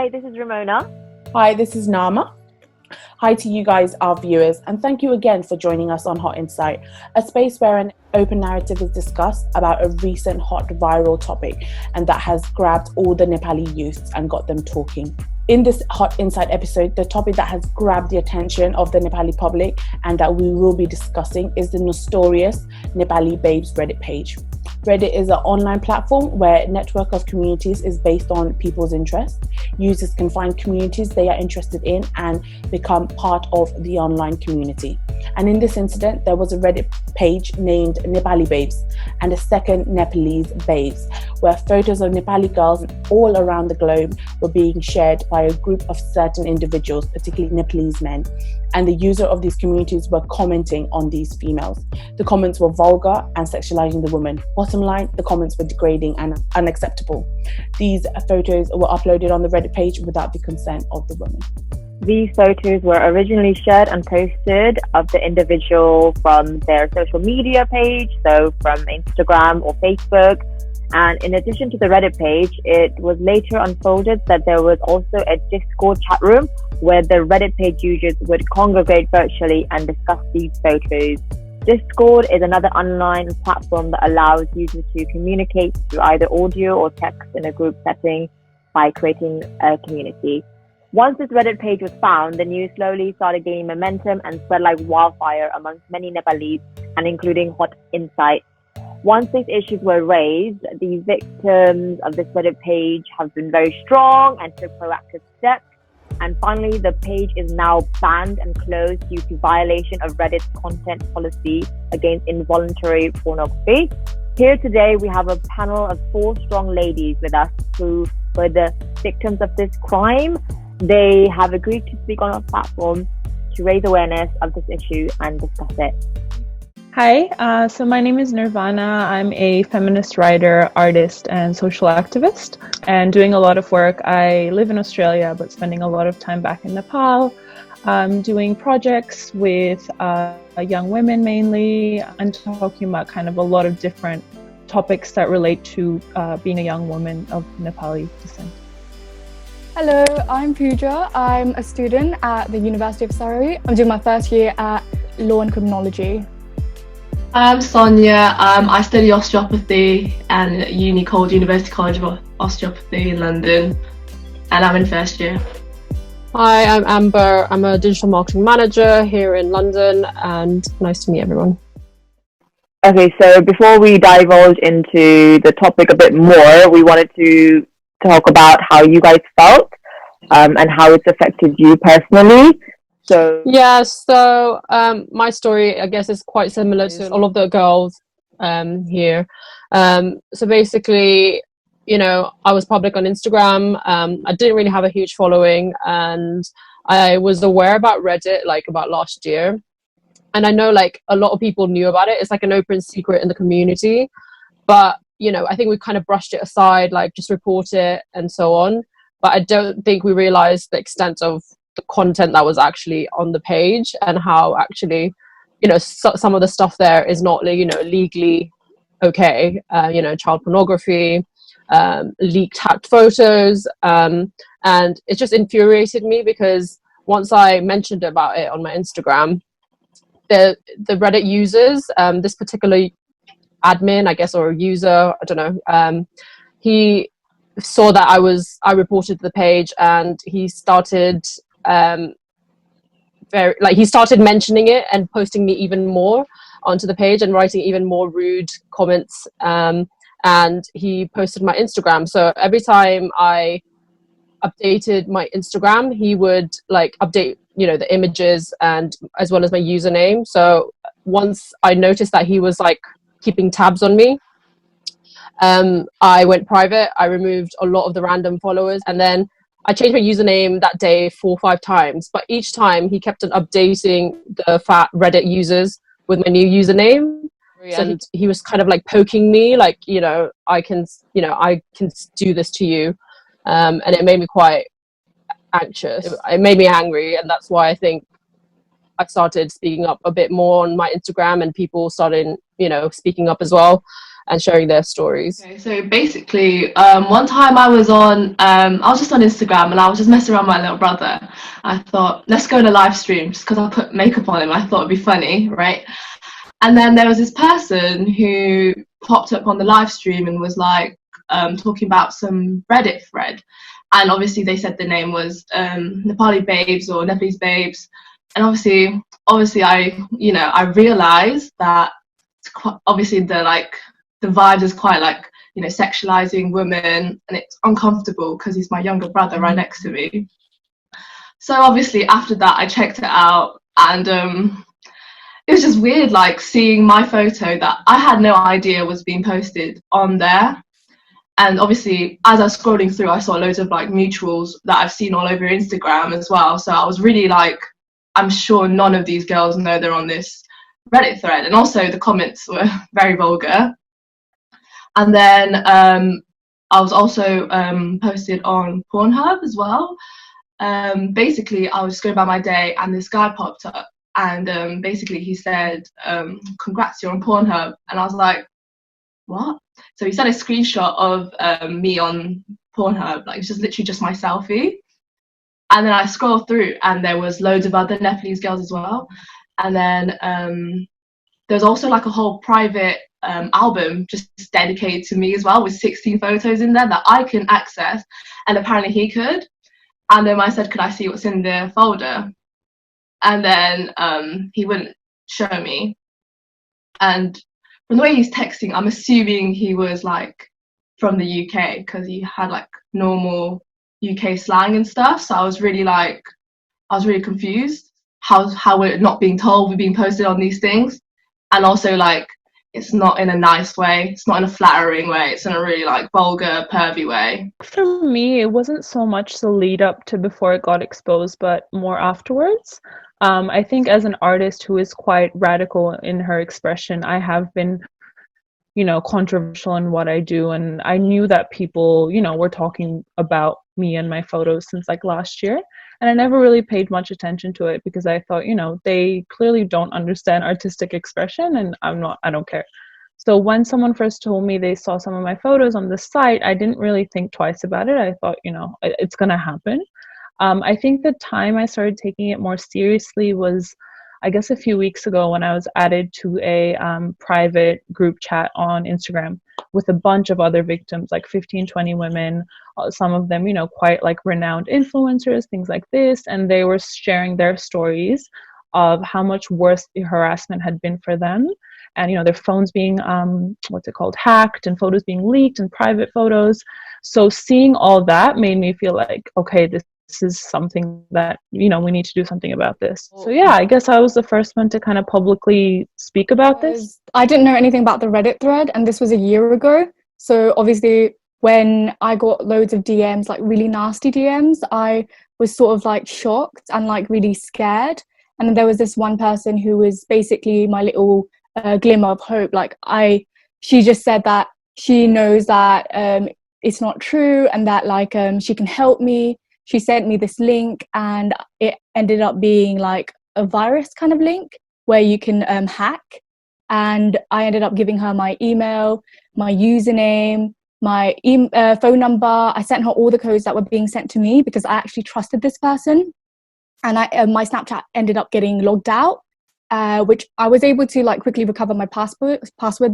Hi, this is Ramona. Hi, this is Nama. Hi to you guys, our viewers, and thank you again for joining us on Hot Insight, a space where an open narrative is discussed about a recent hot viral topic and that has grabbed all the Nepali youths and got them talking. In this Hot Insight episode, the topic that has grabbed the attention of the Nepali public and that we will be discussing is the notorious Nepali Babes Reddit page. Reddit is an online platform where a network of communities is based on people's interests. Users can find communities they are interested in and become part of the online community. And in this incident, there was a Reddit page named Nepali Babes and a second Nepalese Babes, where photos of Nepali girls all around the globe were being shared by a group of certain individuals, particularly Nepalese men. And the user of these communities were commenting on these females. The comments were vulgar and sexualizing the woman. Bottom line, the comments were degrading and unacceptable. These photos were uploaded on the Reddit page without the consent of the woman. These photos were originally shared and posted of the individual from their social media page, so from Instagram or Facebook. And in addition to the Reddit page, it was later unfolded that there was also a Discord chat room where the Reddit page users would congregate virtually and discuss these photos. Discord is another online platform that allows users to communicate through either audio or text in a group setting by creating a community. Once this Reddit page was found, the news slowly started gaining momentum and spread like wildfire amongst many Nepalese, and including Hot Insight. Once these issues were raised, the victims of this Reddit page have been very strong and took proactive steps. And finally, the page is now banned and closed due to violation of Reddit's content policy against involuntary pornography. Here today, we have a panel of 4 strong ladies with us who were the victims of this crime. They have agreed to speak on our platform to raise awareness of this issue and discuss it. Hi, so my name is Nirvana. I'm a feminist writer, artist, and social activist, and doing a lot of work. I live in Australia, but spending a lot of time back in Nepal. I'm doing projects with young women mainly, and talking about kind of a lot of different topics that relate to being a young woman of Nepali descent. Hello, I'm Pooja. I'm a student at the University of Surrey. I'm doing my first year at Law and Criminology. I'm Sonia. I study osteopathy at a uni called University College of Osteopathy in London, and I'm in first year. Hi, I'm Amber. I'm a digital marketing manager here in London, and nice to meet everyone. Okay, so before we divulge into the topic a bit more, we wanted to talk about how you guys felt and how it's affected you personally. So My story, I guess, is quite similar to all of the girls here. So basically, I was public on Instagram. I didn't really have a huge following, and I was aware about Reddit about last year. And I know a lot of people knew about it. It's an open secret in the community. But, I think we kind of brushed it aside, just report it and so on. But I don't think we realized the extent of the content that was actually on the page, and how actually, some of the stuff there is not, legally okay. Child pornography, leaked hacked photos. And it just infuriated me because once I mentioned about it on my Instagram, the Reddit users, this particular admin, I guess, or user, I don't know, he saw that I reported the page, and he started he started mentioning it and posting me even more onto the page and writing even more rude comments, and he posted my Instagram. So every time I updated my Instagram, he would update the images and as well as my username. So once I noticed that he was keeping tabs on me, I went private. I removed a lot of the random followers, and then I changed my username that day 4 or 5 times, but each time he kept on updating the fat Reddit users with my new username. And he was kind of poking me, I can do this to you. And it made me quite anxious. It made me angry. And that's why I think I started speaking up a bit more on my Instagram, and people started, speaking up as well. and sharing their stories. Okay, so basically, one time I was just on Instagram and I was just messing around with my little brother. I thought, let's go on a live stream just because I put makeup on him. I thought it'd be funny, right? And then there was this person who popped up on the live stream and was like talking about some Reddit thread. And obviously they said the name was Nepali Babes or Nepalese Babes. And obviously I realized that obviously the vibe is quite like, sexualizing women, and it's uncomfortable because he's my younger brother right next to me. So obviously after that I checked it out, and it was just weird, like seeing my photo that I had no idea was being posted on there. And obviously as I was scrolling through, I saw loads of like mutuals that I've seen all over Instagram as well. So I was really like, I'm sure none of these girls know they're on this Reddit thread. And also the comments were very vulgar. And then I was also posted on Pornhub as well. Basically I was just going about my day and this guy popped up, and basically he said, congrats, you're on Pornhub. And I was like, what? So he sent a screenshot of me on Pornhub, like it's just literally just my selfie. And then I scrolled through and there was loads of other Nepalese girls as well. And then there's also like a whole private album just dedicated to me as well, with 16 photos in there that I can access, and apparently he could. And then I said, could I see what's in the folder? And then he wouldn't show me. And from the way he's texting, I'm assuming he was like from the UK, because he had like normal UK slang and stuff. So I was really confused how we're not being told we're being posted on these things. And also like, it's not in a nice way, it's not in a flattering way, it's in a really like vulgar, pervy way. For me, it wasn't so much the lead up to before it got exposed, but more afterwards. I think as an artist who is quite radical in her expression, I have been, controversial in what I do. And I knew that people, were talking about me and my photos since like last year. And I never really paid much attention to it because I thought, they clearly don't understand artistic expression, and I don't care. So when someone first told me they saw some of my photos on the site, I didn't really think twice about it. I thought, it's going to happen. I think the time I started taking it more seriously was, I guess, a few weeks ago when I was added to a private group chat on Instagram with a bunch of other victims, like 15, 20 women, some of them, quite like renowned influencers, things like this. And they were sharing their stories of how much worse the harassment had been for them. And, their phones being, hacked, and photos being leaked, and private photos. So seeing all that made me feel like, okay, this is something that, we need to do something about this. So yeah, I guess I was the first one to kind of publicly speak about this. I didn't know anything about the Reddit thread, and this was a year ago. So obviously when I got loads of DMs, like really nasty DMs, I was sort of like shocked and like really scared. And then there was this one person who was basically my little glimmer of hope. Like she just said that she knows that it's not true, and that like she can help me. She sent me this link, and it ended up being like a virus kind of link where you can hack. And I ended up giving her my email, my username, my phone number. I sent her all the codes that were being sent to me because I actually trusted this person. And my Snapchat ended up getting logged out, which I was able to like quickly recover my password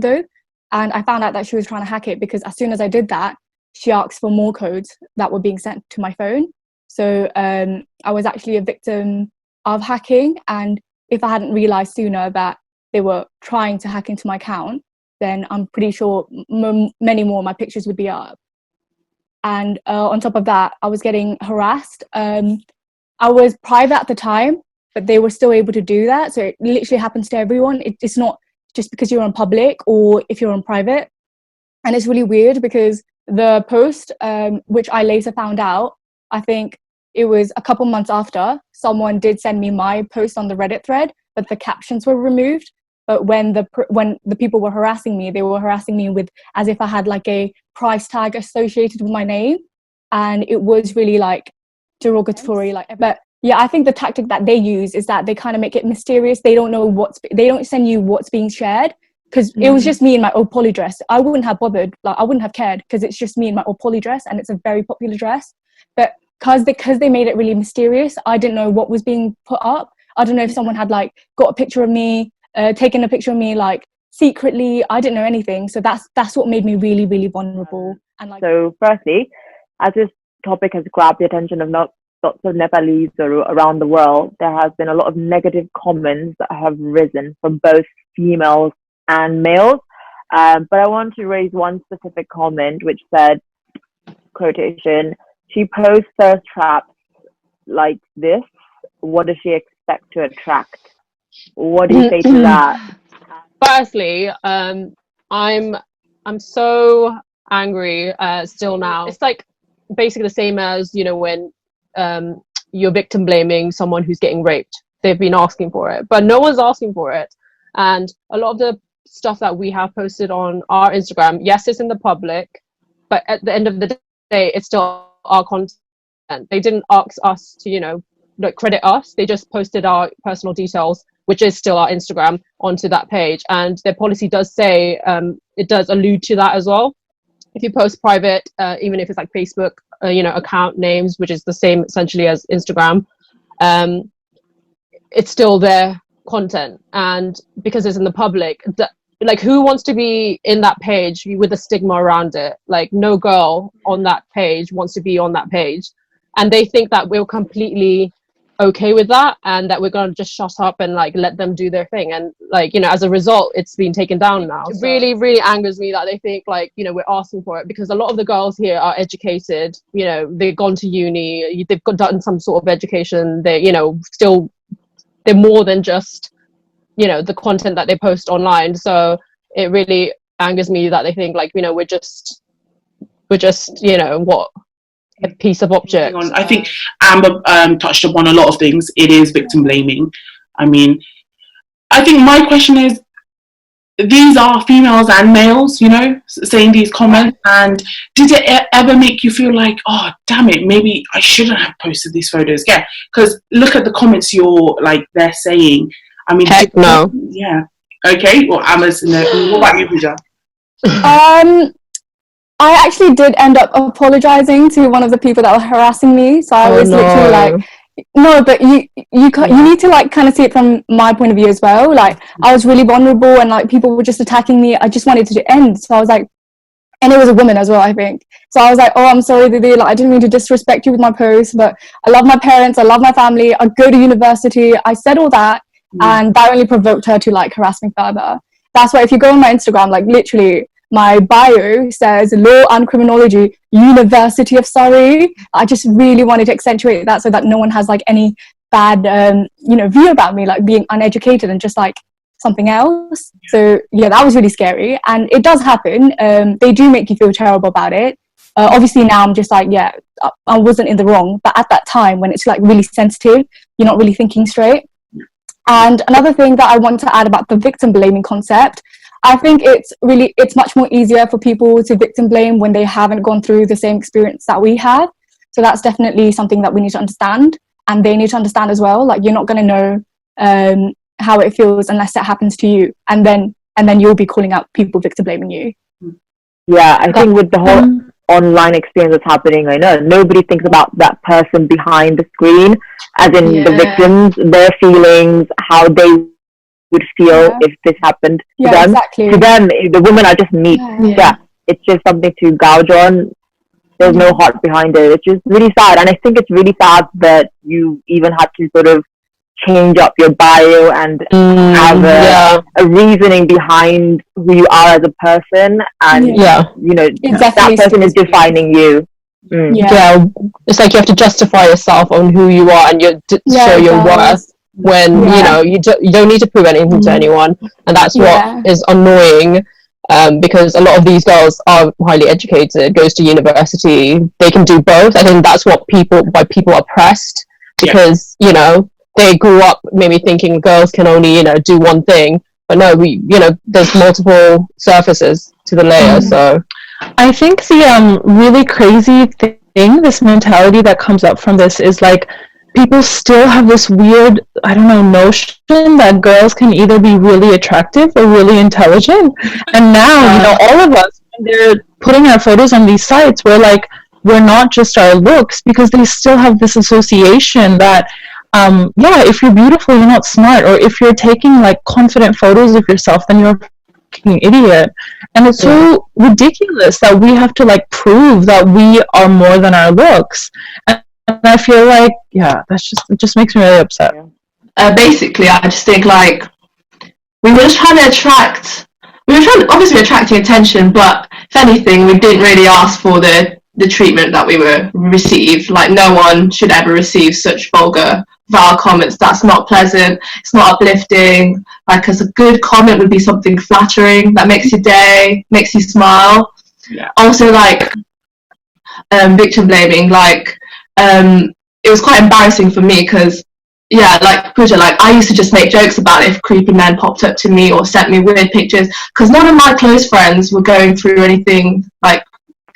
though. And I found out that she was trying to hack it because as soon as I did that, she asked for more codes that were being sent to my phone. So I was actually a victim of hacking. And if I hadn't realized sooner that they were trying to hack into my account, then I'm pretty sure many more of my pictures would be up. And on top of that, I was getting harassed. I was private at the time, but they were still able to do that. So it literally happens to everyone. It's not just because you're on public or if you're on private. And it's really weird because the post, which I later found out, I think it was a couple months after, someone did send me my post on the Reddit thread, but the captions were removed. But when the people were harassing me, they were harassing me with as if I had like a price tag associated with my name. And it was really like derogatory. But yeah, I think the tactic that they use is that they kind of make it mysterious. They don't know they don't send you what's being shared. because it was just me in my old poly dress. I wouldn't have bothered, like I wouldn't have cared, because it's just me in my old poly dress, and it's a very popular dress. But because they made it really mysterious, I didn't know what was being put up. I don't know if someone had like got a picture of me, taken a picture of me like secretly. I didn't know anything, so that's what made me really, really vulnerable. And like, so firstly, as this topic has grabbed the attention of lots of Nepalese around the world, there has been a lot of negative comments that have risen from both females and males. But I want to raise one specific comment which said, quotation, "She posts thirst traps like this. What does she expect to attract?" What do you say to that? Firstly, I'm so angry still now. It's like basically the same as, you know, when you're victim blaming someone who's getting raped. They've been asking for it, but no one's asking for it. And a lot of the stuff that we have posted on our Instagram, yes, it's in the public, but at the end of the day, it's still our content. They didn't ask us to, you know, like credit us. They just posted our personal details, which is still our Instagram, onto that page. And their policy does say, it does allude to that as well. If you post private, even if it's like Facebook, you know, account names, which is the same essentially as Instagram, it's still their content. And because it's in the public, like who wants to be in that page with a stigma around it? Like no girl on that page wants to be on that page. And they think that we're completely okay with that, and that we're going to just shut up and like let them do their thing. And like, you know, as a result, it's been taken down now. It really, really angers me that they think like, you know, we're asking for it, because a lot of the girls here are educated, you know, they've gone to uni, they've done some sort of education. They, you know, still, they're more than just, you know, the content that they post online. So it really angers me that they think like, you know, we're just, you know, what, a piece of object. I think Amber touched upon a lot of things. It is victim blaming. I mean, I think my question is, these are females and males, you know, saying these comments, and did it ever make you feel like, oh damn it, maybe I shouldn't have posted these photos? Yeah, because look at the comments you're like they're saying. I mean, heck no. Yeah. Okay. Well, Amber's in there. What about you, Pooja? I actually did end up apologizing to one of the people that were harassing me. So I was literally like, no, but you need to like kind of see it from my point of view as well. Like I was really vulnerable, and like people were just attacking me. I just wanted to end. So I was like, and it was a woman as well, I think. So I was like, oh, I'm sorry, Didi. Like I didn't mean to disrespect you with my post, but I love my parents. I love my family. I go to university. I said all that, and that only provoked her to like harass me further. That's why if you go on my Instagram, like literally, my bio says Law and Criminology, University of Surrey. I just really wanted to accentuate that so that no one has like any bad, you know, view about me, like being uneducated and just like something else. So yeah, that was really scary. And it does happen. They do make you feel terrible about it. Obviously now I'm just like, yeah, I wasn't in the wrong. But at that time when it's like really sensitive, you're not really thinking straight. And another thing that I want to add about the victim blaming concept, I think it's much more easier for people to victim blame when they haven't gone through the same experience that we have. So that's definitely something that we need to understand, and they need to understand as well. Like you're not going to know how it feels unless it happens to you, and then you'll be calling out people victim blaming you. Yeah, I think with the whole online experience that's happening right now, nobody thinks about that person behind the screen, as in the victims, their feelings, how they would feel if this happened to them. Exactly. To them, the women are just meat. Yeah. It's just something to gouge on. There's no heart behind it. It's just really sad. And I think it's really sad that you even had to sort of change up your bio and have a reasoning behind who you are as a person. And, you know, that person is defining you. It's like you have to justify yourself on who you are, and show your worth. When you know you don't need to prove anything to anyone, and that's what is annoying, because a lot of these girls are highly educated, goes to university, they can do both. I think that's why people are pressed, because you know they grew up maybe thinking girls can only, you know, do one thing, but no, there's multiple surfaces to the layer. So I think the really crazy thing, this mentality that comes up from this is like, people still have this weird, I don't know, notion that girls can either be really attractive or really intelligent. And now, you know, all of us, when they're putting our photos on these sites, we're like, we're not just our looks, because they still have this association that, yeah, if you're beautiful, you're not smart, or if you're taking like confident photos of yourself, then you're a fucking idiot. And it's so ridiculous that we have to like prove that we are more than our looks. And I feel like, yeah, it just makes me really upset. Basically, I just think like we were just trying to obviously attracting attention, but if anything, we didn't really ask for the treatment that we were received. Like, no one should ever receive such vulgar, vile comments. That's not pleasant. It's not uplifting. Like, as a good comment would be something flattering that makes your day, makes you smile. Yeah. Also, like, victim blaming. Like, it was quite embarrassing for me because, yeah, like Pooja, like I used to just make jokes about it if creepy men popped up to me or sent me weird pictures, because none of my close friends were going through anything like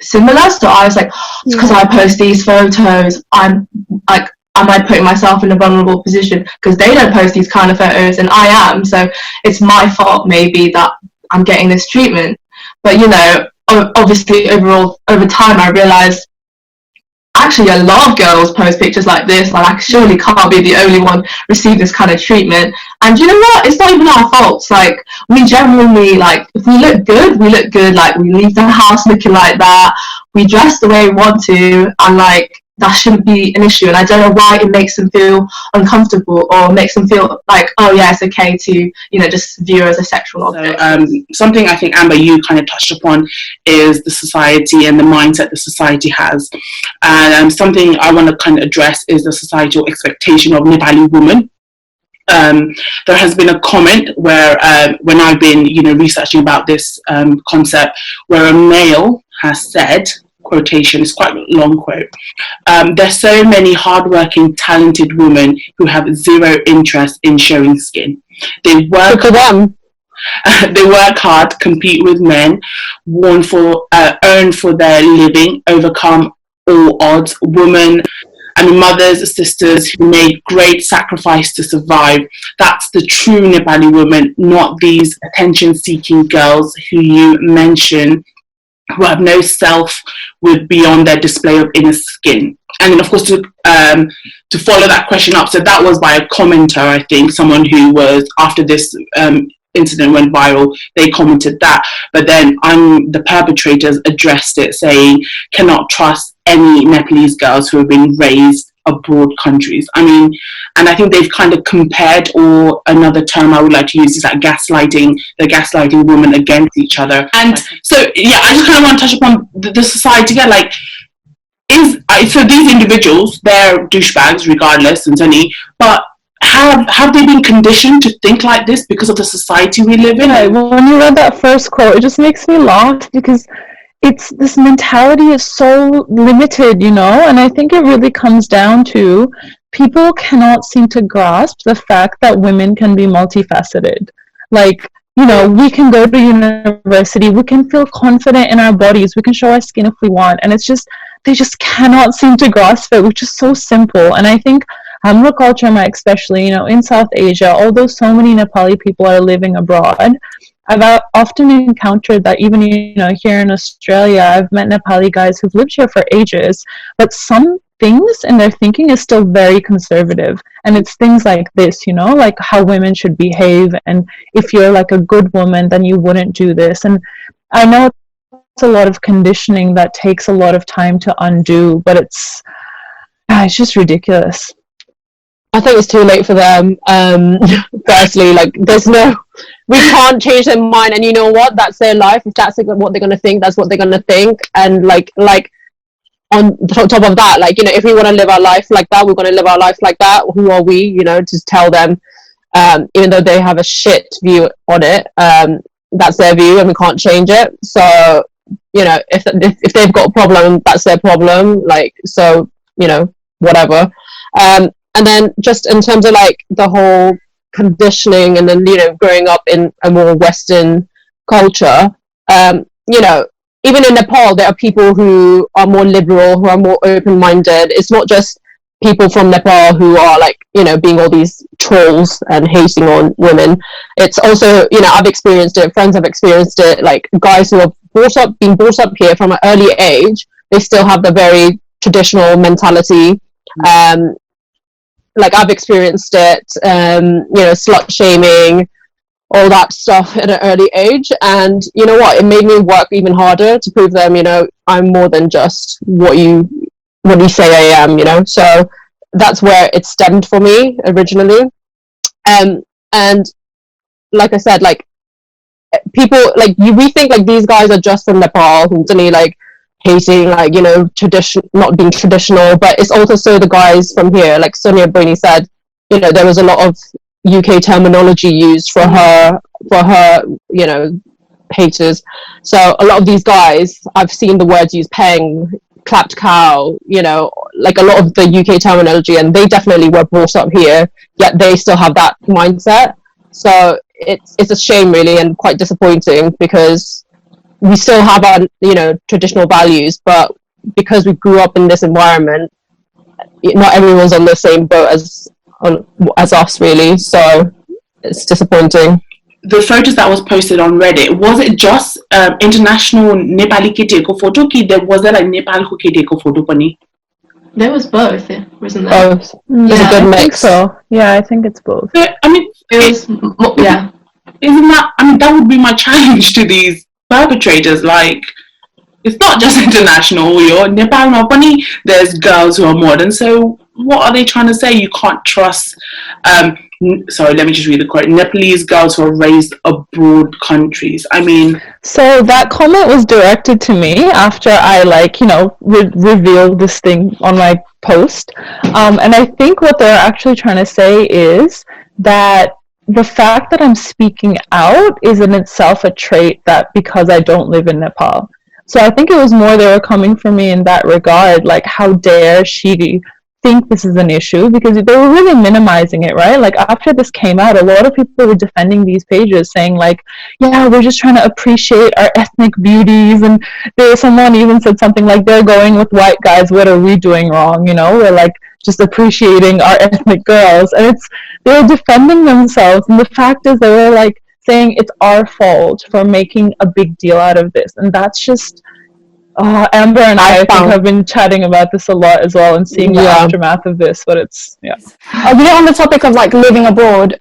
similar. So I was like, it's because I post these photos, I'm like, am I putting myself in a vulnerable position because they don't post these kind of photos and I am, so it's my fault maybe that I'm getting this treatment. But you know, obviously overall over time I realized actually a lot of girls post pictures like this, like I surely can't be the only one receiving this kind of treatment. And you know what, it's not even our faults. Like, we genuinely, like, if we look good, like we leave the house looking like that, we dress the way we want to, and like that shouldn't be an issue. And I don't know why it makes them feel uncomfortable or makes them feel like, oh yeah, it's okay to, you know, just view her as a sexual object. So, something I think, Amber, you kind of touched upon is the society and the mindset the society has. And something I want to kind of address is the societal expectation of Nepali women. There has been a comment where, when I've been, you know, researching about this concept, where a male has said, quotation, it's quite a long quote, there's so many hardworking, talented women who have zero interest in showing skin. They work for them. They work hard, compete with men, earn for their living, overcome all odds. Women, mothers, sisters who made great sacrifice to survive. That's the true Nepali woman, not these attention-seeking girls who you mention, who have no self with beyond their display of inner skin. And then, of course, to follow that question up, so that was by a commenter, I think, someone who was, after this incident went viral, they commented that. But then the perpetrators addressed it, saying, cannot trust any Nepalese girls who have been raised abroad countries. I mean, and I think they've kind of compared, or another term I would like to use is like gaslighting, the gaslighting women against each other. And so, yeah, I just kind of want to touch upon the society. Yeah, like, so these individuals, they're douchebags regardless, and Sunny, but have they been conditioned to think like this because of the society we live in? Yeah, when you read that first quote, it just makes me laugh, because this mentality is so limited, you know, and I think it really comes down to people cannot seem to grasp the fact that women can be multifaceted. Like, you know, we can go to university, we can feel confident in our bodies, we can show our skin if we want, and it's just, they just cannot seem to grasp it, which is so simple. And I think Hamra culture, especially, you know, in South Asia, although so many Nepali people are living abroad, I've often encountered that even, you know, here in Australia, I've met Nepali guys who've lived here for ages, but some things in their thinking is still very conservative. And it's things like this, you know, like how women should behave, and if you're like a good woman, then you wouldn't do this. And I know it's a lot of conditioning that takes a lot of time to undo, but it's just ridiculous. I think it's too late for them. Firstly, like, we can't change their mind, and you know what? That's their life. If that's what they're gonna think, that's what they're gonna think. And like on top of that, like, you know, if we want to live our life like that, we're gonna live our life like that. Who are we, you know, to tell them? Even though they have a shit view on it, that's their view, and we can't change it. So, you know, if they've got a problem, that's their problem. Like, so, you know, whatever. And then just in terms of like the whole conditioning, and then, you know, growing up in a more Western culture, you know, even in Nepal, there are people who are more liberal, who are more open-minded. It's not just people from Nepal who are like, you know, being all these trolls and hating on women. It's also, you know, I've experienced it, friends have experienced it, like guys who have been brought up here from an early age, they still have the very traditional mentality. Like I've experienced it, you know, slut shaming, all that stuff at an early age. And you know what? It made me work even harder to prove them, you know, I'm more than just what you say I am, you know. So that's where it stemmed for me originally. And like I said, like people like we think like these guys are just from Nepal who suddenly like hating, like, you know, not being traditional, but it's also the guys from here, like Sonia Brainy said, you know, there was a lot of UK terminology used for her, you know, haters. So a lot of these guys, I've seen the words used, peng, clapped cow, you know, like a lot of the UK terminology, and they definitely were brought up here, yet they still have that mindset. So it's a shame really, and quite disappointing, because we still have our, you know, traditional values, but because we grew up in this environment, not everyone's on the same boat as us really. So it's disappointing. The photos that was posted on Reddit, was it just international Nepali keteko photo ki was there like Nepalko keteko photo pani? There was both, wasn't there? Both. It's a good mix. So yeah, I think it's both. But, I mean, it was, yeah. Isn't that? I mean, that would be my challenge to these perpetrators. Like, it's not just international. You're Nepal Mapani. There's girls who are modern. So what are they trying to say? You can't trust. Sorry, let me just read the quote. Nepalese girls who are raised abroad countries. I mean, so that comment was directed to me after I, like, you know, revealed this thing on my post, and I think what they're actually trying to say is that the fact that I'm speaking out is in itself a trait that, because I don't live in Nepal. So I think it was more they were coming for me in that regard, like, how dare she think this is an issue, because they were really minimizing it, right? Like, after this came out, a lot of people were defending these pages, saying like, yeah, we're just trying to appreciate our ethnic beauties, and someone even said something like, they're going with white guys, what are we doing wrong, you know? We're like just appreciating our ethnic girls, and they were defending themselves, and the fact is they were like saying it's our fault for making a big deal out of this. And that's just Amber and I think have been chatting about this a lot as well, and seeing the aftermath of this, but it's on the topic of like living abroad,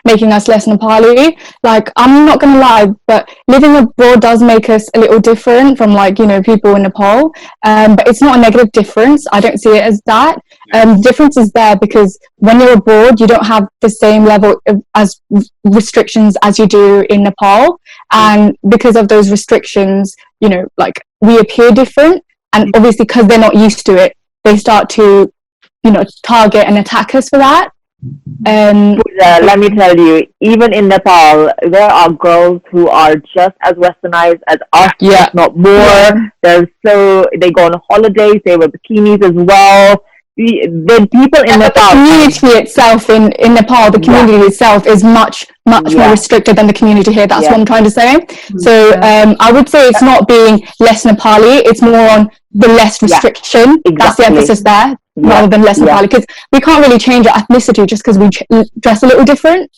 making us less Nepali, like, I'm not gonna lie, but living abroad does make us a little different from, like, you know, people in Nepal, but it's not a negative difference. I don't see it as that. The difference is there because when you're abroad, you don't have the same level as restrictions as you do in Nepal, and because of those restrictions, you know, like, we appear different, and obviously because they're not used to it, they start to, you know, target and attack us for that. Let me tell you, even in Nepal, there are girls who are just as westernized as us, if not more. They go on holidays, they wear bikinis as well. The people in Nepal, the community itself in Nepal, the community itself is much more restricted than the community here. That's what I'm trying to say. So I would say it's not being less Nepali, it's more on the less restriction. Exactly. That's the emphasis there, rather than less Nepali, because we can't really change our ethnicity just because we dress a little different.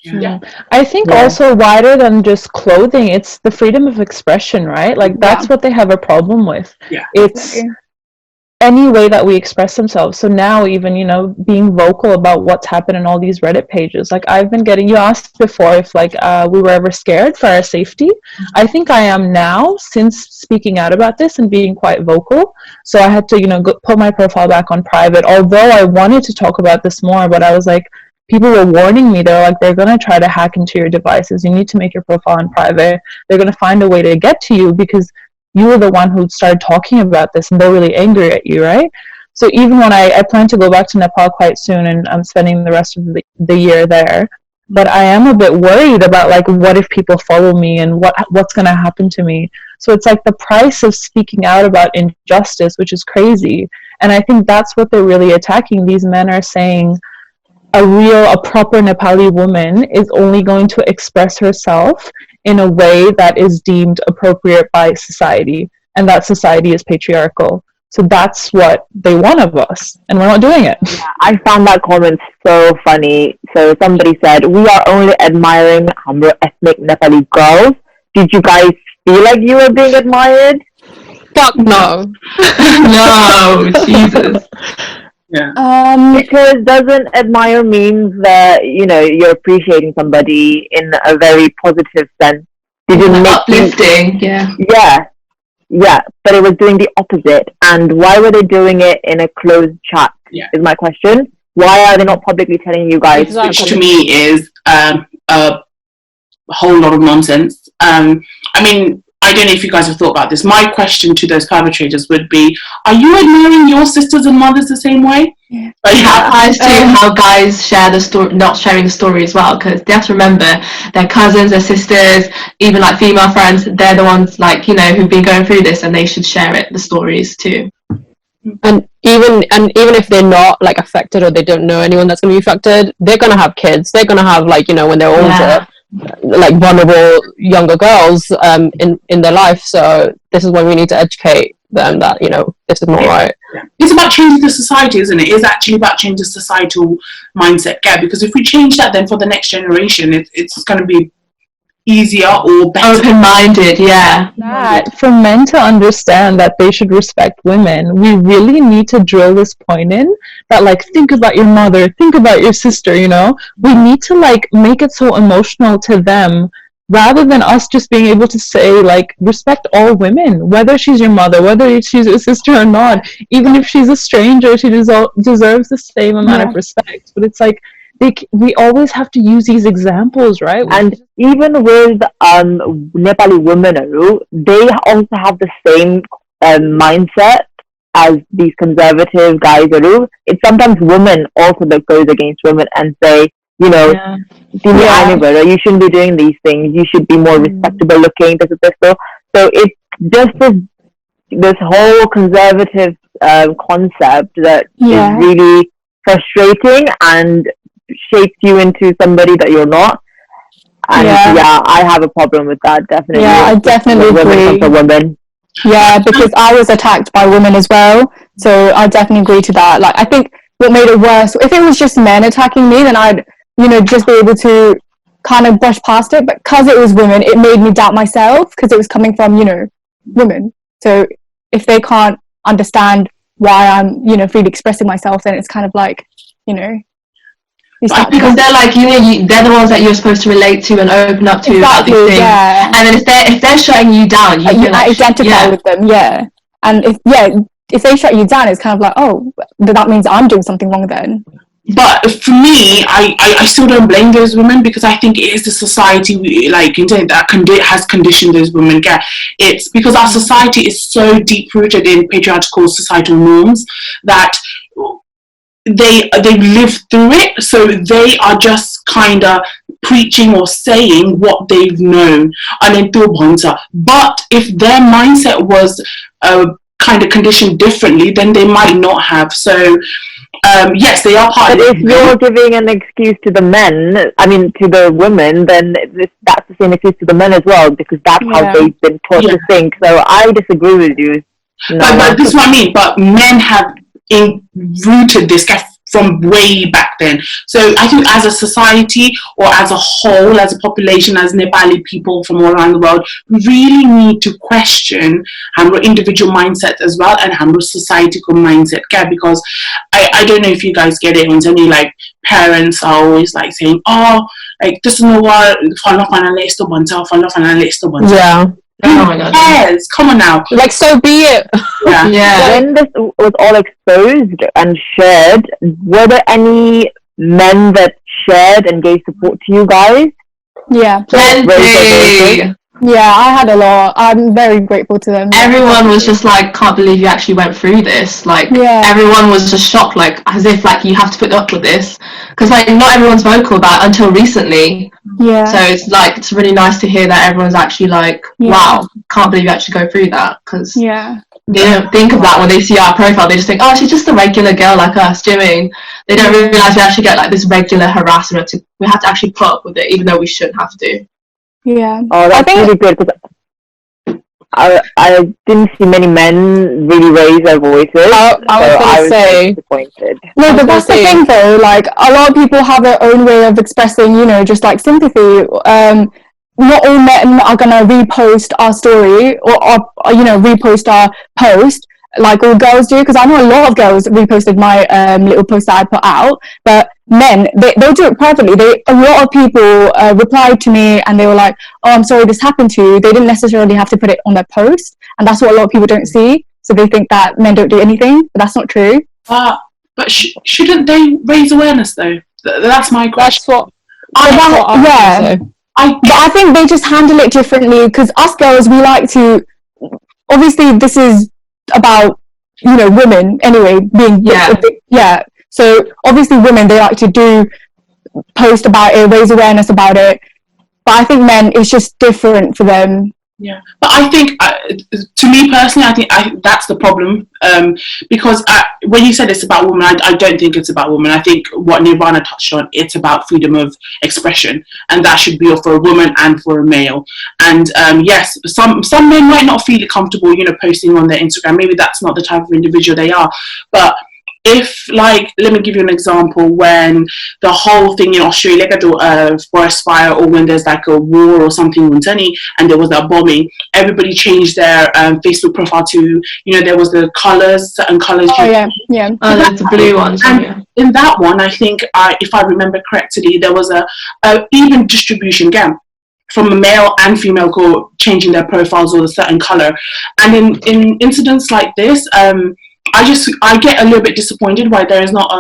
I think also wider than just clothing, it's the freedom of expression, right? Like, that's what they have a problem with. It's any way that we express themselves. So now, even, you know, being vocal about what's happened in all these Reddit pages, like, I've been getting, you asked before if like we were ever scared for our safety. I think I am now, since speaking out about this and being quite vocal. So I had to, you know, put my profile back on private, although I wanted to talk about this more, but I was like, people were warning me. They're like, they're going to try to hack into your devices, you need to make your profile on private, they're going to find a way to get to you because you were the one who started talking about this, and they're really angry at you, right? So even when I plan to go back to Nepal quite soon, and I'm spending the rest of the year there, but I am a bit worried about, like, what if people follow me, and what's going to happen to me? So it's like the price of speaking out about injustice, which is crazy. And I think that's what they're really attacking. These men are saying a proper Nepali woman is only going to express herself in a way that is deemed appropriate by society, and that society is patriarchal. So that's what they want of us, and we're not doing it. Yeah, I found that comment so funny. So somebody said, "We are only admiring Hamro ethnic Nepali girls." Did you guys feel like you were being admired? Fuck no. No, Jesus. Yeah. Because doesn't admire means that you're appreciating somebody in a very positive sense. Didn't make Uplifting, yeah. Yeah, but it was doing the opposite. And why were they doing it in a closed chat? Yeah. Is my question. Why are they not publicly telling you guys? Exactly. Which to me is a whole lot of nonsense. I mean, I don't know if you guys have thought about this. My question to those perpetrators would be, are you admiring your sisters and mothers the same way? Yeah. But it applies to how guys share the story, not sharing the story as well, because they have to remember their cousins, their sisters, even like female friends, they're the ones like, who've been going through this, and they should share the stories too. And even if they're not like affected, or they don't know anyone that's going to be affected, they're going to have kids. They're going to have like, when they're older, like vulnerable younger girls in their life. So this is when we need to educate them that this is not right. It's about changing the society, isn't it? It's actually about changing the societal mindset, because if we change that, then for the next generation it's going to be easier or better. Open-minded, yeah. That for men to understand that they should respect women, we really need to drill this point in that, like, think about your mother, think about your sister, we need to like make it so emotional to them, rather than us just being able to say, like, respect all women, whether she's your mother, whether she's your sister or not. Even if she's a stranger, she deserves the same amount of respect. But it's like, we always have to use these examples, right? And even with Nepali women, they also have the same mindset as these conservative guys. It's sometimes women also that goes against women and say, you shouldn't be doing these things. You should be more respectable looking. So it's just this whole conservative concept that is really frustrating and shapes you into somebody that you're not. And I have a problem with that, definitely. Yeah, I definitely agree. Women. Yeah, because I was attacked by women as well, so I definitely agree to that. Like, I think what made it worse, if it was just men attacking me, then I'd just be able to kind of brush past it, but because it was women, it made me doubt myself, because it was coming from women. So if they can't understand why I'm freely expressing myself, then it's kind of like because they're like they're the ones that you're supposed to relate to and open up to about these things. Yeah. And then if they're shutting you down, you feel like, identify with them. Yeah. And if they shut you down, it's kind of like, oh, that means I'm doing something wrong then. But for me, I still don't blame those women, because I think it is the society that has conditioned those women. It's because our society is so deep rooted in patriarchal societal norms that they live through it, so they are just kind of preaching or saying what they've known. But if their mindset was kind of conditioned differently, then they might not have. So yes, they are part of it. But if you're giving an excuse to the to the women, then that's the same excuse to the men as well, because that's how they've been taught to think. So I disagree with you. But this is what I mean. But men have rooted this from way back then. So I think as a society, or as a whole, as a population, as Nepali people from all around the world, we really need to question our individual mindset as well, and our societal mindset. Because I don't know if you guys get it, when any like parents are always like saying, oh, like this is no what Oh my God. Yes, come on now. Like, so be it. Yeah. When this was all exposed and shared, were there any men that shared and gave support to you guys? Yeah. Plenty. Yeah, I had a lot. I'm very grateful to them. Everyone was just like, can't believe you actually went through this. Like, everyone was just shocked, like, as if like you have to put up with this, because like not everyone's vocal about it until recently. Yeah. So it's really nice to hear that everyone's actually like, wow, can't believe you actually go through that, because they don't think of that when they see our profile. They just think, oh, she's just a regular girl like us. Do you know what I mean? They don't realise we actually get like this regular harassment. We have to actually put up with it, even though we shouldn't have to. Yeah. Oh, that's really good. I didn't see many men really raise their voices. I was gonna say. Disappointed. No, but that's the thing though, like a lot of people have their own way of expressing, just like sympathy. Not all men are gonna repost our story or repost our post like all girls do, because I know a lot of girls reposted my little post that I put out, but men, they'll do it privately. A lot of people replied to me and they were like, oh, I'm sorry this happened to you. They didn't necessarily have to put it on their post, and that's what a lot of people don't see, so they think that men don't do anything, but that's not true. But shouldn't they raise awareness though? That's my question. That's what I But I think they just handle it differently, because us girls, we like to, obviously this is about, women anyway, being, so obviously women, they like to post about it, raise awareness about it, but I think men, it's just different for them. Yeah, but I think, to me personally, I think that's the problem, because when you said it's about women, I don't think it's about women. I think what Nirvana touched on, it's about freedom of expression, and that should be for a woman and for a male. And yes, some men might not feel comfortable, posting on their Instagram. Maybe that's not the type of individual they are, but if, like, let me give you an example, when the whole thing in Australia, like a forest fire, or when there's like a war or something in Sunny, and there was that bombing, everybody changed their Facebook profile to, there was the colours, certain colours. Oh, yeah. Oh, that's the blue ones. And in that one, I think, if I remember correctly, there was a even distribution again from a male and female changing their profiles or a certain colour. And in incidents like this, I get a little bit disappointed why there is not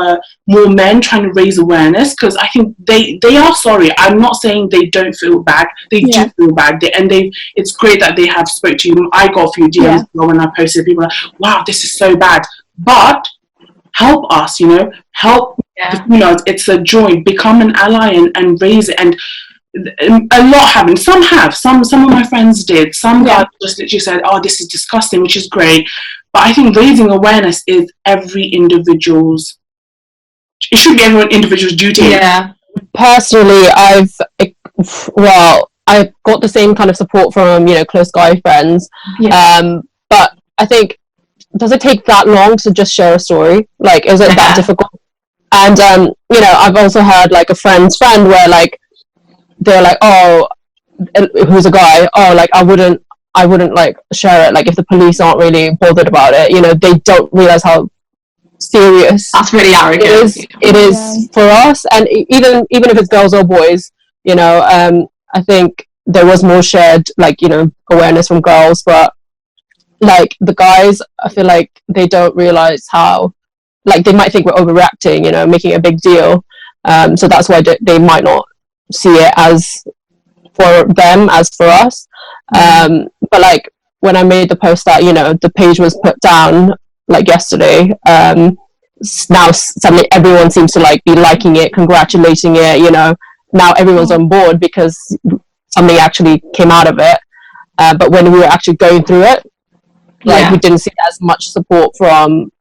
more men trying to raise awareness, because I think they are sorry. I'm not saying they don't feel bad. They do feel bad. It's great that they have spoke to you. I got a few DMs when I posted. People are like, wow, this is so bad. But help us, help the females. It's a joy. Become an ally and raise it. And a lot haven't. Some have. Some of my friends did. Some guys just literally said, oh, this is disgusting, which is great. But I think raising awareness is every individual's. It should be every individual's duty. Yeah. Personally, I've got the same kind of support from close guy friends. Yeah. But I think, does it take that long to just share a story? Like, is it that difficult? And I've also heard like a friend's friend where like they're like, oh, who's a guy? Oh, like I wouldn't like share it, like if the police aren't really bothered about it, they don't realize how serious that's really arrogant it is for us. And even if it's girls or boys, I think there was more shared like awareness from girls, but like the guys, I feel like they don't realize how, like they might think we're overreacting, making a big deal, so that's why they might not see it as for them as for us. But like when I made the post that the page was put down like yesterday, now suddenly everyone seems to like be liking it, congratulating it, now everyone's on board because something actually came out of it. But when we were actually going through it, like we didn't see as much support from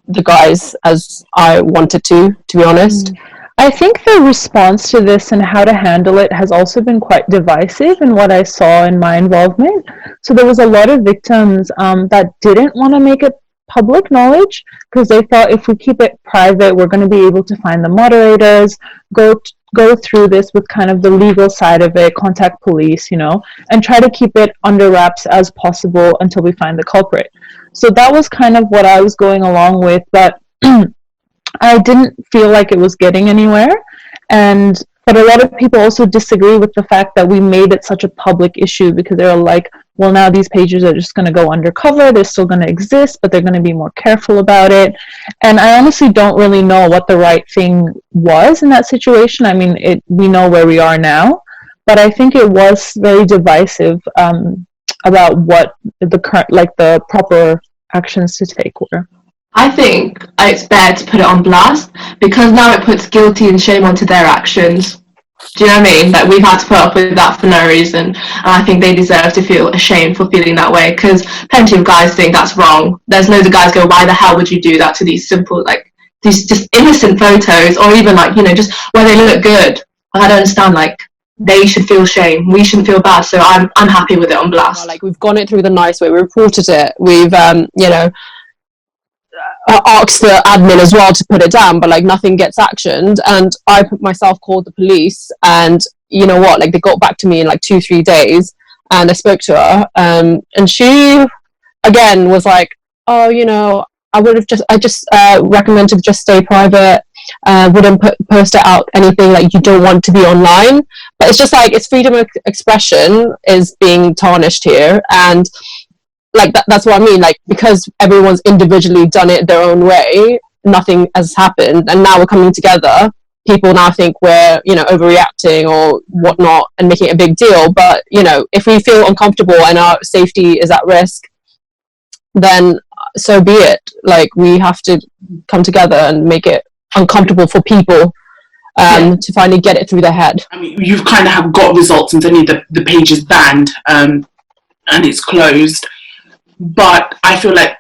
the guys as I wanted to be honest. I think the response to this and how to handle it has also been quite divisive in what I saw in my involvement. So there was a lot of victims that didn't want to make it public knowledge because they thought if we keep it private, we're going to be able to find the moderators, go through this with kind of the legal side of it, contact police, and try to keep it under wraps as possible until we find the culprit. So that was kind of what I was going along with, but I didn't feel like it was getting anywhere. But a lot of people also disagree with the fact that we made it such a public issue because they're like, well, now these pages are just going to go undercover. They're still going to exist, but they're going to be more careful about it. And I honestly don't really know what the right thing was in that situation. I mean, we know where we are now, but I think it was very divisive about what the proper actions to take were. I think it's better to put it on blast because now it puts guilty and shame onto their actions. Do you know what I mean? Like we've had to put up with that for no reason, and I think they deserve to feel ashamed for feeling that way because plenty of guys think that's wrong. There's loads of guys go, why the hell would you do that to these simple, like these just innocent photos, or even like just where they look good. I don't understand, like they should feel shame. We shouldn't feel bad. So I'm happy with it on blast. Like, we've gone it through the nice way. We reported it. We've asked the admin as well to put it down, but like nothing gets actioned. And I myself called the police, and you know what? Like, they got back to me in like 2-3 days, and I spoke to her, and she again was like, oh, you know, I just recommend to just stay private. Wouldn't post it out anything like you don't want to be online. But it's just like, it's freedom of expression is being tarnished here, and like that's what I mean. Like, because everyone's individually done it their own way, nothing has happened, and now we're coming together. People now think we're, you know, overreacting or whatnot and making it a big deal. But you know, if we feel uncomfortable and our safety is at risk, then so be it. Like, we have to come together and make it uncomfortable for people to finally get it through their head. I mean, you've kind of have got results, and suddenly the page is banned and it's closed. But I feel like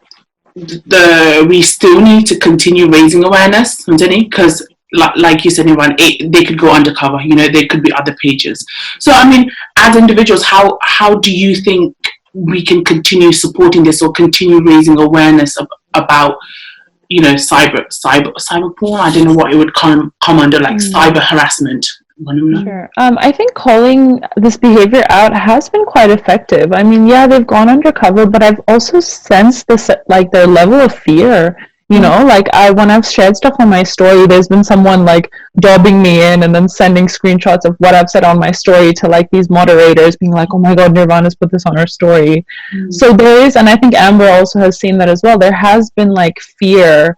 we still need to continue raising awareness, because like you said, Iran, they could go undercover. You know, there could be other pages. So I mean, as individuals, how do you think we can continue supporting this or continue raising awareness about, you know, cyber porn? I don't know what it would come under, like cyber harassment. Sure. I think calling this behavior out has been quite effective. I mean, yeah, they've gone undercover, but I've also sensed this, like, their level of fear. You know, like, when I've shared stuff on my story, there's been someone like dobbing me in and then sending screenshots of what I've said on my story to like these moderators, being like, oh my god, Nirvana's put this on her story. So there is, and I think Amber also has seen that as well, there has been like fear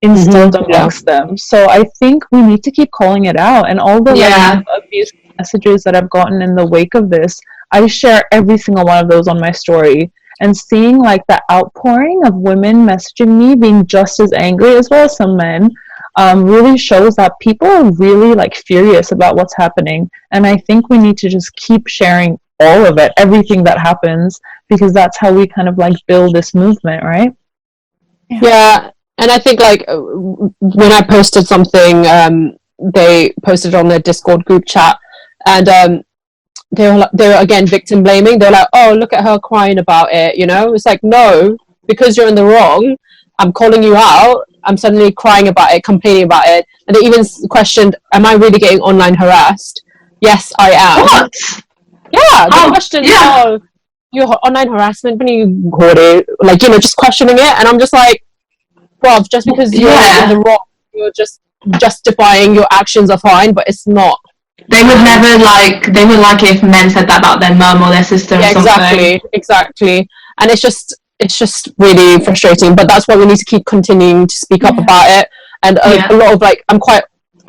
instilled amongst them. So I think we need to keep calling it out. And all the like abuse messages that I've gotten in the wake of this, I share every single one of those on my story. And seeing like the outpouring of women messaging me being just as angry, as well as some men, really shows that people are really like furious about what's happening. And I think we need to just keep sharing all of it, everything that happens, because that's how we kind of like build this movement, right? Yeah. And I think like when I posted something, they posted on their Discord group chat, and they were again victim blaming. They're like, oh, look at her crying about it, you know? It's like, no, because you're in the wrong, I'm calling you out, I'm suddenly crying about it, complaining about it. And they even questioned, am I really getting online harassed? Yes, I am. What? Yeah, they questioned, oh, you're online harassment, when you got it, like, you know, just questioning it. And I'm just like, well, just because you're in the wrong, you're just justifying your actions are fine, but it's not. They would like it if men said that about their mum or their sister or something. Exactly. And it's just really frustrating, but that's why we need to keep continuing to speak up about it. And a lot of like, I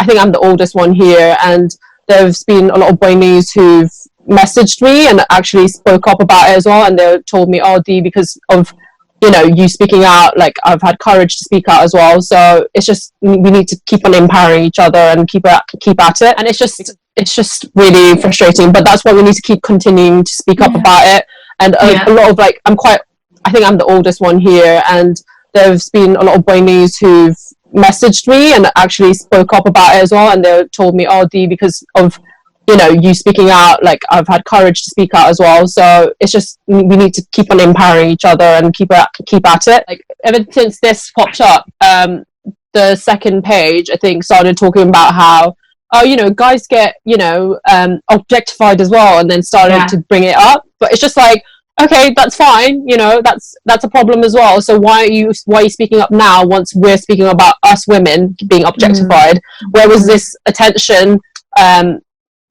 think I'm the oldest one here, and there's been a lot of boys who've messaged me and actually spoke up about it as well, and they told me, oh, Dee, because of, you know, you speaking out, like, I've had courage to speak out as well. So it's just, we need to keep on empowering each other and keep at it. And it's just really frustrating, but that's why we need to keep continuing to speak up about it. And a lot of like, I think I'm the oldest one here, and there's been a lot of boys who've messaged me and actually spoke up about it as well, and they told me, oh, Dee, because of, you know, you speaking out, like, I've had courage to speak out as well. So it's just, we need to keep on empowering each other and keep at it. Like, ever since this popped up, the second page, I think, started talking about how, oh, you know, guys get, you know, objectified as well, and then started to bring it up. But it's just like, okay, that's fine, you know, that's a problem as well. So why are you speaking up now once we're speaking about us women being objectified? Where was this attention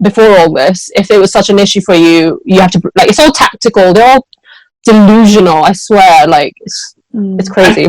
before all this? If it was such an issue for you, you have to, like, it's all tactical, they're all delusional, I swear, like, it's crazy.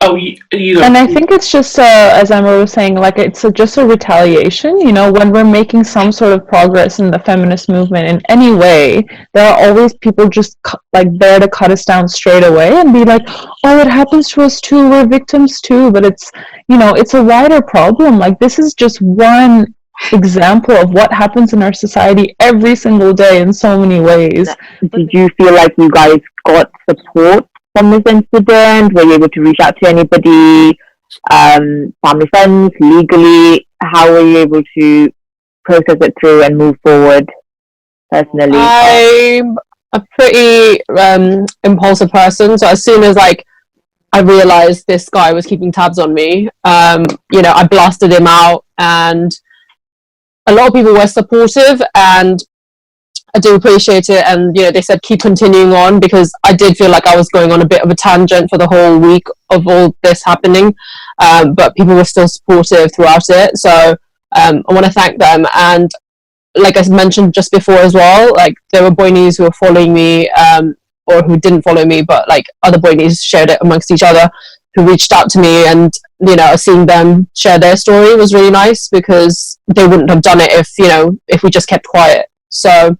And I think it's just, as Emma was saying, like, it's just a retaliation, you know, when we're making some sort of progress in the feminist movement in any way, there are always people just like there to cut us down straight away and be like, oh, it happens to us too, we're victims too. But it's, you know, it's a wider problem. Like, this is just one example of what happens in our society every single day in so many ways. Did you feel like you guys got support from this incident? Were you able to reach out to anybody, family, friends, legally? How were you able to process it through and move forward personally? I'm a pretty impulsive person, so as soon as like I realized this guy was keeping tabs on me, I blasted him out, and a lot of people were supportive, and I do appreciate it. And they said keep continuing on, because I did feel like I was going on a bit of a tangent for the whole week of all this happening, but people were still supportive throughout it, so I want to thank them. And like I mentioned just before as well, like there were boynies who were following me, or who didn't follow me, but like other boynies shared it amongst each other, who reached out to me, and seeing them share their story was really nice, because they wouldn't have done it if we just kept quiet. So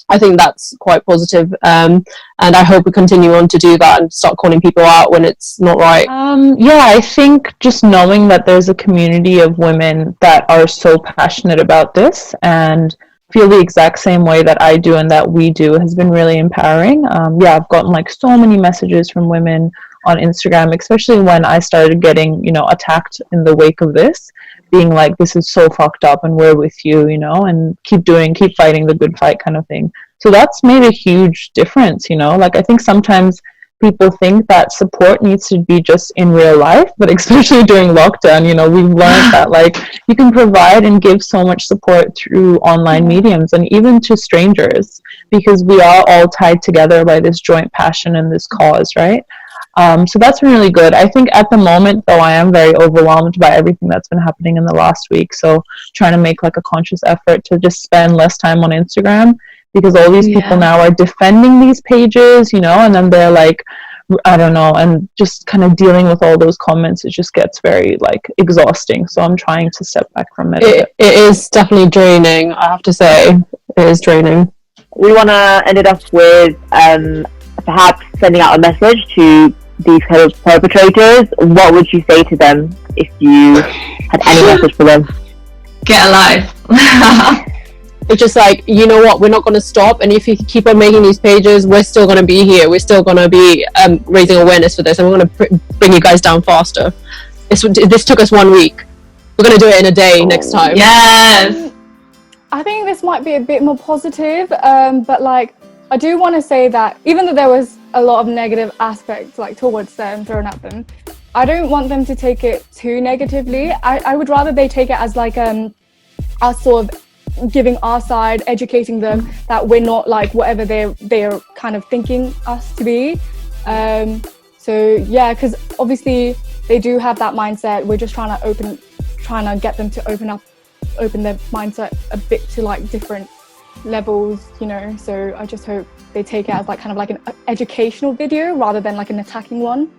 I think that's quite positive, and I hope we continue on to do that and start calling people out when it's not right. I think just knowing that there's a community of women that are so passionate about this and feel the exact same way that I do and that we do has been really empowering. I've gotten like so many messages from women on Instagram, especially when I started getting, attacked in the wake of this, being like, this is so fucked up and we're with you, and keep fighting the good fight kind of thing. So that's made a huge difference, like I think sometimes people think that support needs to be just in real life, but especially during lockdown, we've learned that like you can provide and give so much support through online mediums and even to strangers, because we are all tied together by this joint passion and this cause, right? So that's been really good. I think at the moment, though, I am very overwhelmed by everything that's been happening in the last week. So trying to make like a conscious effort to just spend less time on Instagram, because all these people now are defending these pages, and then they're like, I don't know, and just kind of dealing with all those comments, it just gets very like exhausting. So I'm trying to step back from it. It is definitely draining, I have to say. It is draining. We want to end it off with perhaps sending out a message to these kind of perpetrators. What would you say to them if you had any message for them? Get a life. It's just like, you know what, we're not going to stop, and if you keep on making these pages, we're still going to be here, we're still going to be raising awareness for this, and we're going to bring you guys down faster. This took us 1 week, we're going to do it in a day next time. Yes. I think this might be a bit more positive, but like I do want to say that even though there was a lot of negative aspects like towards them thrown at them, I don't want them to take it too negatively. I would rather they take it as like us sort of giving our side, educating them that we're not like whatever they're kind of thinking us to be. Because obviously they do have that mindset. We're just trying to get them to open their mindset a bit to like different levels, so I just hope they take it as like kind of like an educational video rather than like an attacking one.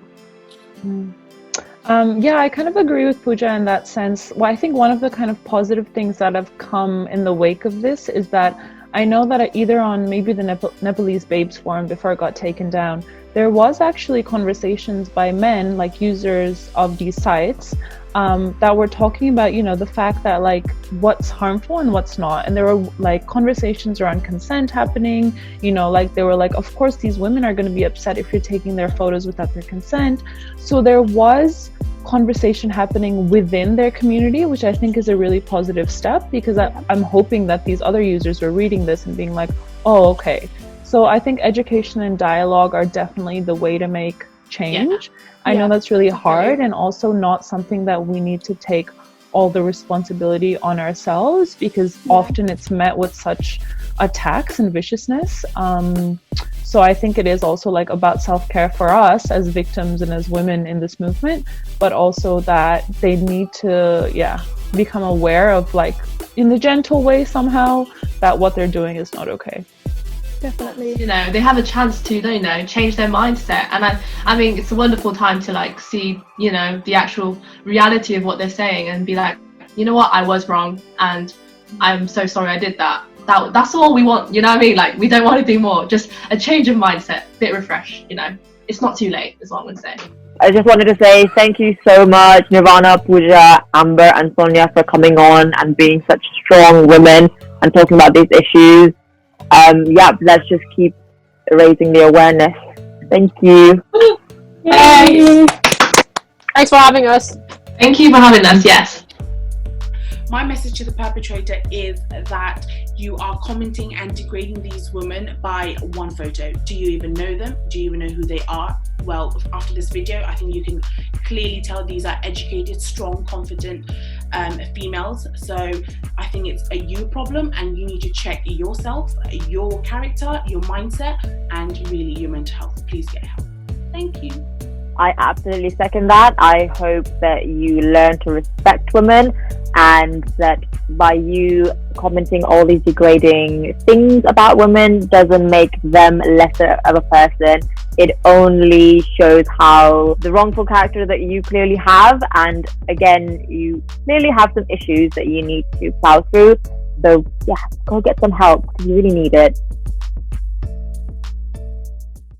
I kind of agree with Pooja in that sense. Well, I think one of the kind of positive things that have come in the wake of this is that I know that either on maybe the Nepalese Babes forum before it got taken down, there was actually conversations by men, like users of these sites, that were talking about, the fact that like what's harmful and what's not. And there were like conversations around consent happening, like they were like, of course these women are going to be upset if you're taking their photos without their consent. So there was conversation happening within their community, which I think is a really positive step, because I'm hoping that these other users were reading this and being like, oh, okay. So I think education and dialogue are definitely the way to make change. I know that's really hard, and also not something that we need to take all the responsibility on ourselves, because often it's met with such attacks and viciousness. So I think it is also like about self-care for us as victims and as women in this movement, but also that they need to become aware of, like, in a gentle way somehow, that what they're doing is not okay. Definitely. They have a chance to, change their mindset. And I mean, it's a wonderful time to like see, the actual reality of what they're saying and be like, you know what, I was wrong and I'm so sorry I did that. That's all we want, you know what I mean? Like, we don't want to do more, just a change of mindset, bit refresh, It's not too late, is what I'm going to say. I just wanted to say thank you so much, Nirvana, Pooja, Amber and Sonia, for coming on and being such strong women and talking about these issues. Let's just keep raising the awareness. Thank you. Yay. Thanks for having us. Thank you for having us, yes. My message to the perpetrator is that you are commenting and degrading these women by one photo. Do you even know them? Do you even know who they are? Well, after this video, I think you can clearly tell these are educated, strong, confident females. So I think it's a you problem, and you need to check yourself, your character, your mindset, and really your mental health. Please get help. Thank you. I absolutely second that. I hope that you learn to respect women, and that by you commenting all these degrading things about women doesn't make them lesser of a person. It only shows how the wrongful character that you clearly have, and again, you clearly have some issues that you need to plow through. So yeah, go get some help because you really need it.